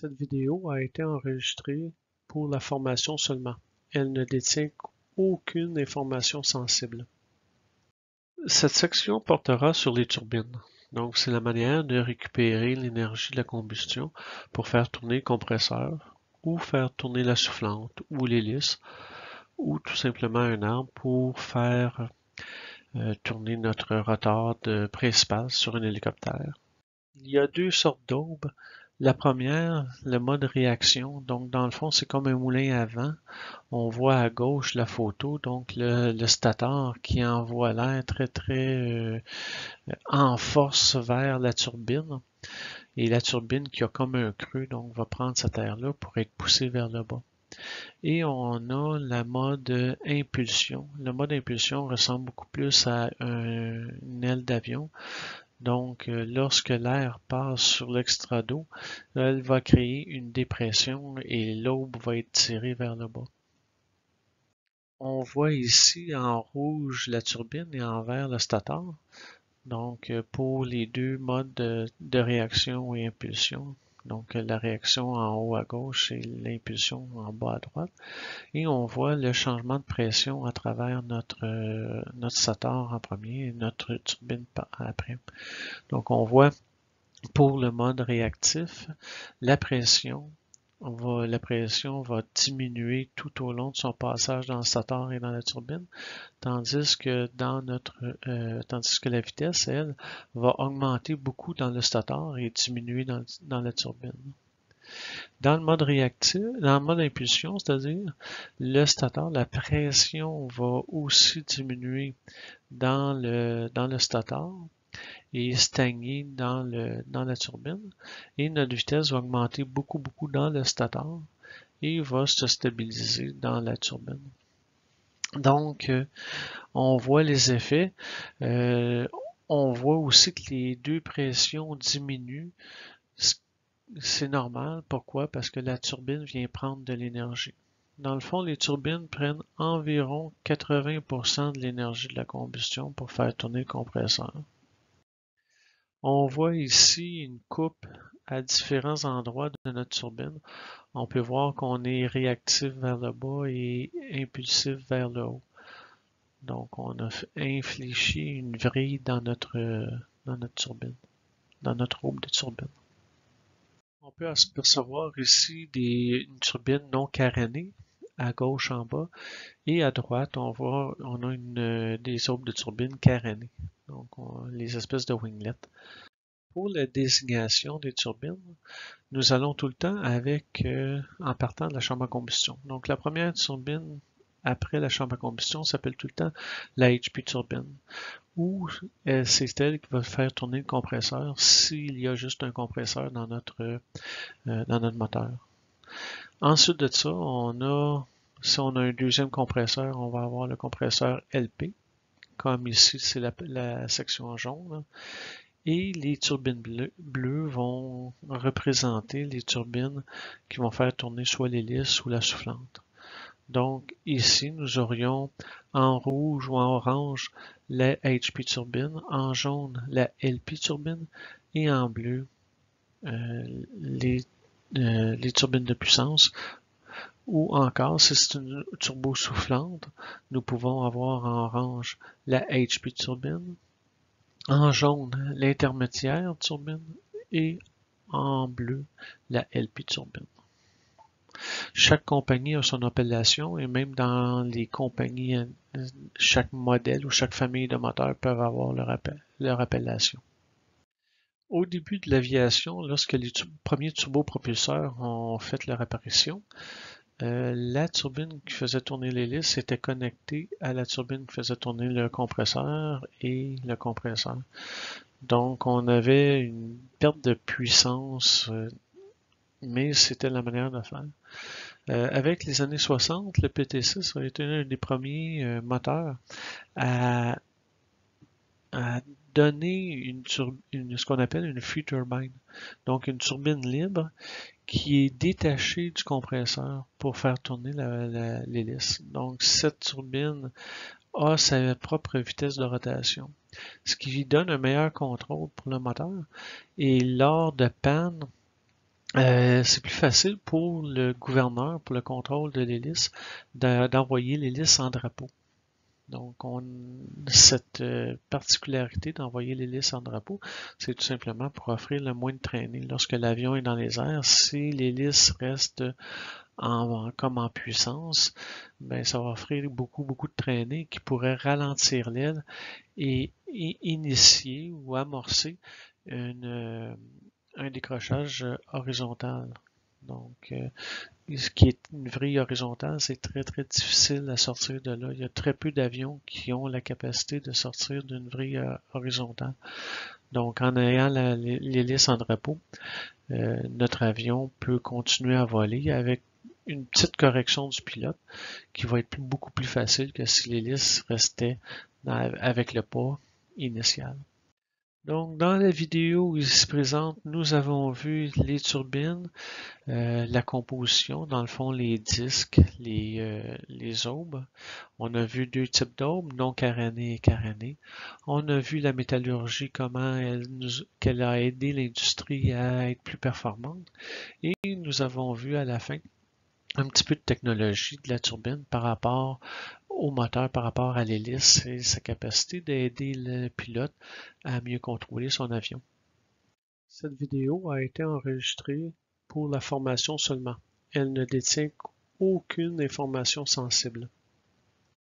Cette vidéo a été enregistrée pour la formation seulement. Elle ne détient aucune information sensible. Cette section portera sur les turbines. Donc, c'est la manière de récupérer l'énergie de la combustion pour faire tourner le compresseur ou faire tourner la soufflante ou l'hélice ou tout simplement un arbre pour faire tourner notre rotor principal sur un hélicoptère. Il y a deux sortes d'aubes. La première, le mode réaction. Donc, dans le fond, c'est comme un moulin à vent. On voit à gauche la photo, donc le stator qui envoie l'air très en force vers la turbine. Et la turbine qui a comme un creux, donc va prendre cet air-là pour être poussé vers le bas. Et on a la mode impulsion. Le mode impulsion ressemble beaucoup plus à une aile d'avion. Donc, lorsque l'air passe sur l'extra d'eau, elle va créer une dépression et l'aube va être tirée vers le bas. On voit ici en rouge la turbine et en vert le stator. Donc, pour les deux modes de réaction et impulsion. Donc, la réaction en haut à gauche et l'impulsion en bas à droite. Et on voit le changement de pression à travers notre stator en premier et notre turbine après. Donc, on voit pour le mode réactif, la pression va diminuer tout au long de son passage dans le stator et dans la turbine, tandis que la vitesse, elle, va augmenter beaucoup dans le stator et diminuer dans la turbine. Dans le mode réactif, dans le mode impulsion, c'est-à-dire le stator, la pression va aussi diminuer dans le stator et stagner dans la turbine. Et notre vitesse va augmenter beaucoup dans le stator et va se stabiliser dans la turbine. Donc, on voit les effets. On voit aussi que les deux pressions diminuent. C'est normal. Pourquoi? Parce que la turbine vient prendre de l'énergie. Dans le fond, les turbines prennent environ 80% de l'énergie de la combustion pour faire tourner le compresseur. On voit ici une coupe à différents endroits de notre turbine. On peut voir qu'on est réactif vers le bas et impulsif vers le haut. Donc, on a infléchi une vrille dans notre turbine, dans notre aube de turbine. On peut apercevoir ici une turbine non carénée à gauche en bas et à droite on a des aubes de turbine carénées, donc les espèces de winglets. Pour la désignation des turbines, nous allons tout le temps en partant de la chambre à combustion. Donc la première turbine après la chambre à combustion s'appelle tout le temps la HP turbine, ou c'est elle qui va faire tourner le compresseur s'il y a juste un compresseur dans notre moteur. Ensuite de ça, si on a un deuxième compresseur, on va avoir le compresseur LP, comme ici c'est la section jaune. Et les turbines bleues vont représenter les turbines qui vont faire tourner soit l'hélice ou la soufflante. Donc ici, nous aurions en rouge ou en orange la HP turbine, en jaune la LP turbine et en bleu les turbines de puissance. Ou encore, si c'est une turbo soufflante, nous pouvons avoir en orange la HP turbine, en jaune l'intermédiaire turbine et en bleu la LP turbine. Chaque compagnie a son appellation et même dans les compagnies, chaque modèle ou chaque famille de moteurs peuvent avoir leur appellation. Au début de l'aviation, lorsque les premiers turbopropulseurs ont fait leur apparition, la turbine qui faisait tourner l'hélice était connectée à la turbine qui faisait tourner le compresseur et le compresseur. Donc, on avait une perte de puissance, mais c'était la manière de faire. Avec les années 60, le PT6 a été un des premiers moteurs à donner ce qu'on appelle une free turbine. Donc, une turbine libre qui est détachée du compresseur pour faire tourner l'hélice. Donc, cette turbine a sa propre vitesse de rotation, ce qui lui donne un meilleur contrôle pour le moteur. Et lors de panne, c'est plus facile pour le gouverneur, pour le contrôle de l'hélice, d'envoyer l'hélice en drapeau. Donc, cette particularité d'envoyer l'hélice en drapeau, c'est tout simplement pour offrir le moins de traînée. Lorsque l'avion est dans les airs, si l'hélice reste comme en puissance, ben, ça va offrir beaucoup de traînée qui pourrait ralentir l'aile et initier ou amorcer un décrochage horizontal. Donc, ce qui est une vrille horizontale, c'est très difficile à sortir de là. Il y a très peu d'avions qui ont la capacité de sortir d'une vrille horizontale. Donc, en ayant l'hélice en drapeau, notre avion peut continuer à voler avec une petite correction du pilote qui va être beaucoup plus facile que si l'hélice restait avec le pas initial. Donc, dans la vidéo ici présente, nous avons vu les turbines, la composition, dans le fond, les disques, les aubes. On a vu deux types d'aubes, non carénées et carénées. On a vu la métallurgie, comment qu'elle a aidé l'industrie à être plus performante. Et nous avons vu à la fin un petit peu de technologie de la turbine par rapport au moteur, par rapport à l'hélice et sa capacité d'aider le pilote à mieux contrôler son avion. Cette vidéo a été enregistrée pour la formation seulement. Elle ne détient aucune information sensible.